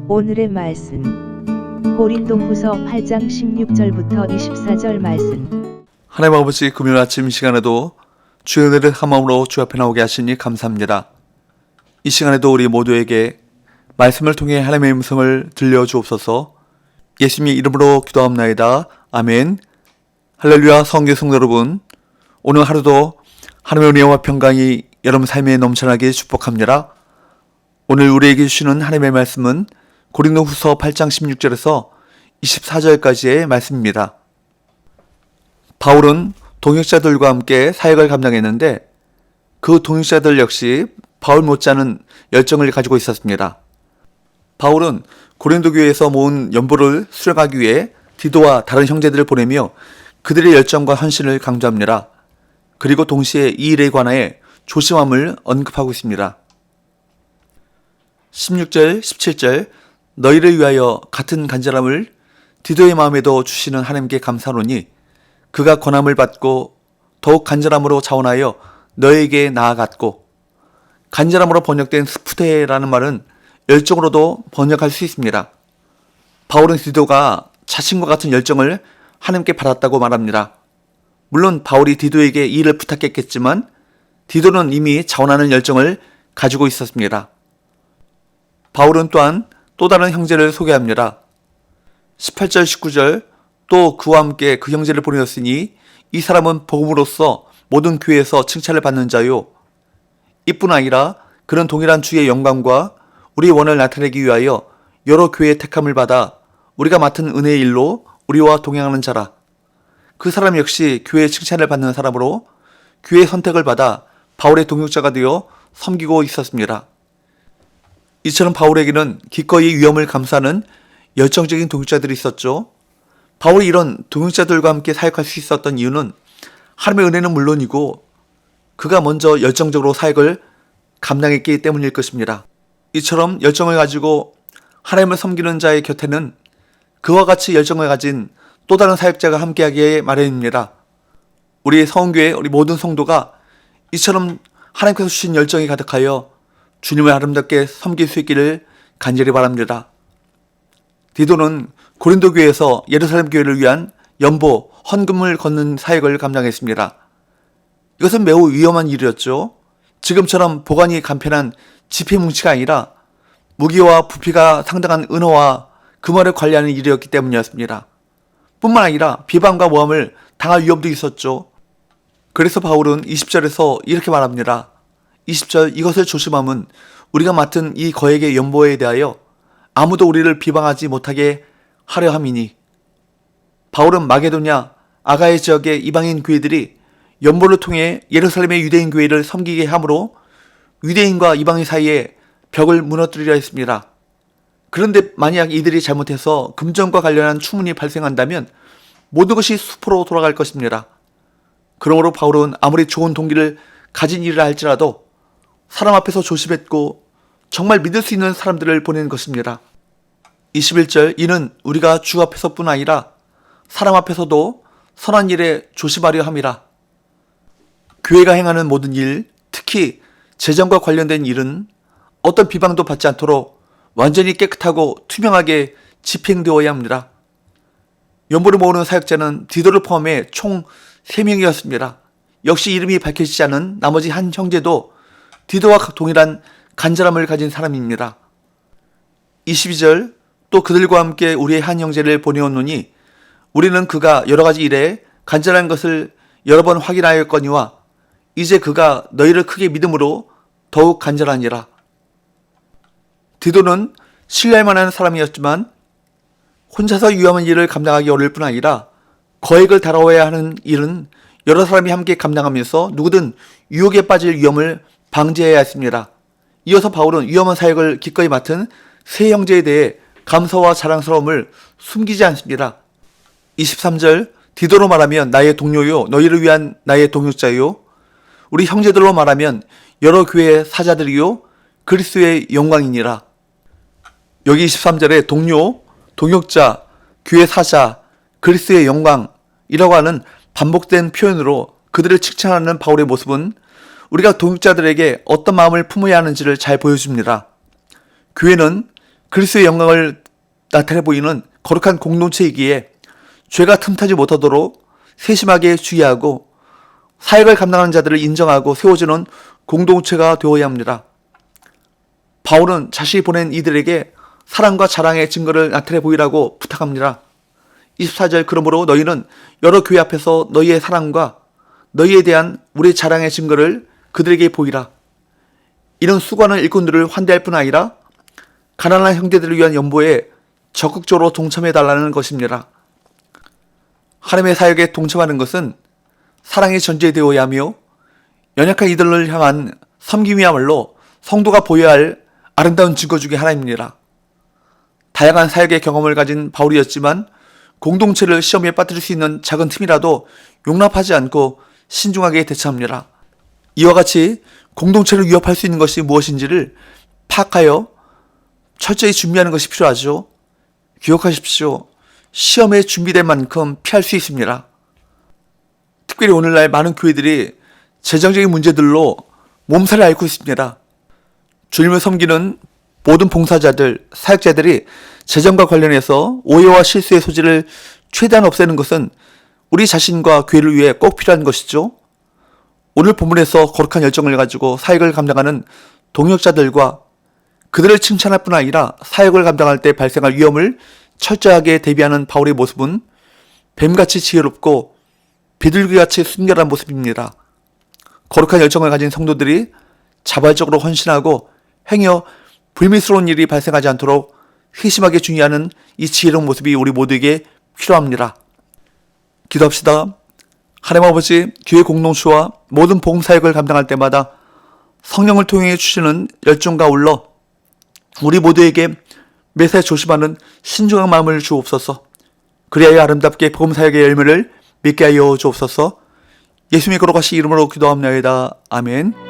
오늘의 말씀 고린도후서 8장 16절부터 24절 말씀. 하나님 아버지, 금요일 아침 이 시간에도 주의 은혜를 한 마음으로 주 앞에 나오게 하시니 감사합니다. 이 시간에도 우리 모두에게 말씀을 통해 하나님의 음성을 들려주옵소서. 예수님의 이름으로 기도합나이다. 아멘. 할렐루야. 성경 성도 여러분, 오늘 하루도 하나님의 은혜와 평강이 여러분 삶에 넘쳐나게 축복합니다. 오늘 우리에게 주시는 하나님의 말씀은 고린도후서 8장 16절에서 24절까지의 말씀입니다. 바울은 동역자들과 함께 사역을 감당했는데 그 동역자들 역시 바울 못지않은 열정을 가지고 있었습니다. 바울은 고린도 교회에서 모은 연보를 수령하기 위해 디도와 다른 형제들을 보내며 그들의 열정과 헌신을 강조합니다. 그리고 동시에 이 일에 관하여 조심함을 언급하고 있습니다. 16절, 17절 너희를 위하여 같은 간절함을 디도의 마음에도 주시는 하나님께 감사하노니 그가 권함을 받고 더욱 간절함으로 자원하여 너에게 나아갔고, 간절함으로 번역된 스푸테라는 말은 열정으로도 번역할 수 있습니다. 바울은 디도가 자신과 같은 열정을 하나님께 받았다고 말합니다. 물론 바울이 디도에게 이 일을 부탁했겠지만 디도는 이미 자원하는 열정을 가지고 있었습니다. 바울은 또한 또 다른 형제를 소개합니다. 18절 19절 또 그와 함께 그 형제를 보내었으니 이 사람은 복음으로써 모든 교회에서 칭찬을 받는 자요, 이뿐 아니라 그는 동일한 주의 영광과 우리의 원을 나타내기 위하여 여러 교회의 택함을 받아 우리가 맡은 은혜의 일로 우리와 동행하는 자라. 그 사람 역시 교회의 칭찬을 받는 사람으로 교회의 선택을 받아 바울의 동역자가 되어 섬기고 있었습니다. 이처럼 바울에게는 기꺼이 위험을 감수하는 열정적인 동역자들이 있었죠. 바울이 이런 동역자들과 함께 사역할 수 있었던 이유는 하나님의 은혜는 물론이고 그가 먼저 열정적으로 사역을 감당했기 때문일 것입니다. 이처럼 열정을 가지고 하나님을 섬기는 자의 곁에는 그와 같이 열정을 가진 또 다른 사역자가 함께하기에 마련입니다. 우리 성교회 우리 모든 성도가 이처럼 하나님께서 주신 열정이 가득하여 주님을 아름답게 섬길 수 있기를 간절히 바랍니다. 디도는 고린도 교회에서 예루살렘 교회를 위한 연보, 헌금을 걷는 사역을 감당했습니다. 이것은 매우 위험한 일이었죠. 지금처럼 보관이 간편한 지폐뭉치가 아니라 무기와 부피가 상당한 은어와 금화를 관리하는 일이었기 때문이었습니다. 뿐만 아니라 비방과 모함을 당할 위험도 있었죠. 그래서 바울은 20절에서 이렇게 말합니다. 20절 이것을 조심함은 우리가 맡은 이 거액의 연보에 대하여 아무도 우리를 비방하지 못하게 하려 함이니. 바울은 마게도냐, 아가야 지역의 이방인 교회들이 연보를 통해 예루살렘의 유대인 교회를 섬기게 함으로 유대인과 이방인 사이에 벽을 무너뜨리려 했습니다. 그런데 만약 이들이 잘못해서 금전과 관련한 추문이 발생한다면 모든 것이 수포로 돌아갈 것입니다. 그러므로 바울은 아무리 좋은 동기를 가진 일을 할지라도 사람 앞에서 조심했고 정말 믿을 수 있는 사람들을 보내는 것입니다. 21절 이는 우리가 주 앞에서뿐 아니라 사람 앞에서도 선한 일에 조심하려 함이라. 교회가 행하는 모든 일, 특히 재정과 관련된 일은 어떤 비방도 받지 않도록 완전히 깨끗하고 투명하게 집행되어야 합니다. 연보를 모으는 사역자는 디도를 포함해 총 3명이었습니다. 역시 이름이 밝혀지지 않은 나머지 한 형제도 디도와 동일한 간절함을 가진 사람입니다. 22절 또 그들과 함께 우리의 한 형제를 보내었노니 우리는 그가 여러 가지 일에 간절한 것을 여러 번 확인하였거니와 이제 그가 너희를 크게 믿음으로 더욱 간절하니라. 디도는 신뢰할 만한 사람이었지만 혼자서 위험한 일을 감당하기 어려울 뿐 아니라 거액을 다뤄야 하는 일은 여러 사람이 함께 감당하면서 누구든 유혹에 빠질 위험을 방지해야 했습니다. 이어서 바울은 위험한 사역을 기꺼이 맡은 세 형제에 대해 감사와 자랑스러움을 숨기지 않습니다. 23절 디도로 말하면 나의 동료요 너희를 위한 나의 동역자요, 우리 형제들로 말하면 여러 교회의 사자들이요 그리스도의 영광이니라. 여기 23절에 동료, 동역자, 교회 사자, 그리스도의 영광이라고 하는 반복된 표현으로 그들을 칭찬하는 바울의 모습은 우리가 동역자들에게 어떤 마음을 품어야 하는지를 잘 보여줍니다. 교회는 그리스도의 영광을 나타내 보이는 거룩한 공동체이기에 죄가 틈타지 못하도록 세심하게 주의하고 사역을 감당하는 자들을 인정하고 세워주는 공동체가 되어야 합니다. 바울은 자신이 보낸 이들에게 사랑과 자랑의 증거를 나타내 보이라고 부탁합니다. 24절 그러므로 너희는 여러 교회 앞에서 너희의 사랑과 너희에 대한 우리의 자랑의 증거를 그들에게 보이라. 이런 수고하는 일꾼들을 환대할 뿐 아니라 가난한 형제들을 위한 연보에 적극적으로 동참해달라는 것입니다. 하나님의 사역에 동참하는 것은 사랑이 전제되어야 하며 연약한 이들을 향한 섬김이야말로 성도가 보여야 할 아름다운 증거 중에 하나입니다. 다양한 사역의 경험을 가진 바울이었지만 공동체를 시험에 빠뜨릴 수 있는 작은 틈이라도 용납하지 않고 신중하게 대처합니다. 이와 같이 공동체를 위협할 수 있는 것이 무엇인지를 파악하여 철저히 준비하는 것이 필요하죠. 기억하십시오. 시험에 준비된 만큼 피할 수 있습니다. 특별히 오늘날 많은 교회들이 재정적인 문제들로 몸살을 앓고 있습니다. 주님을 섬기는 모든 봉사자들, 사역자들이 재정과 관련해서 오해와 실수의 소지를 최대한 없애는 것은 우리 자신과 교회를 위해 꼭 필요한 것이죠. 오늘 본문에서 거룩한 열정을 가지고 사역을 감당하는 동역자들과 그들을 칭찬할 뿐 아니라 사역을 감당할 때 발생할 위험을 철저하게 대비하는 바울의 모습은 뱀같이 지혜롭고 비둘기같이 순결한 모습입니다. 거룩한 열정을 가진 성도들이 자발적으로 헌신하고 행여 불미스러운 일이 발생하지 않도록 세심하게 중요하는 이 지혜로운 모습이 우리 모두에게 필요합니다. 기도합시다. 하나님 아버지, 교회 공동체와 모든 복음 사역을 감당할 때마다 성령을 통해 주시는 열정과 아울러 우리 모두에게 매사에 조심하는 신중한 마음을 주옵소서. 그리하여 아름답게 복음 사역의 열매를 맺게 하여 주옵소서. 예수님의 거룩하신 이름으로 기도합나이다. 아멘.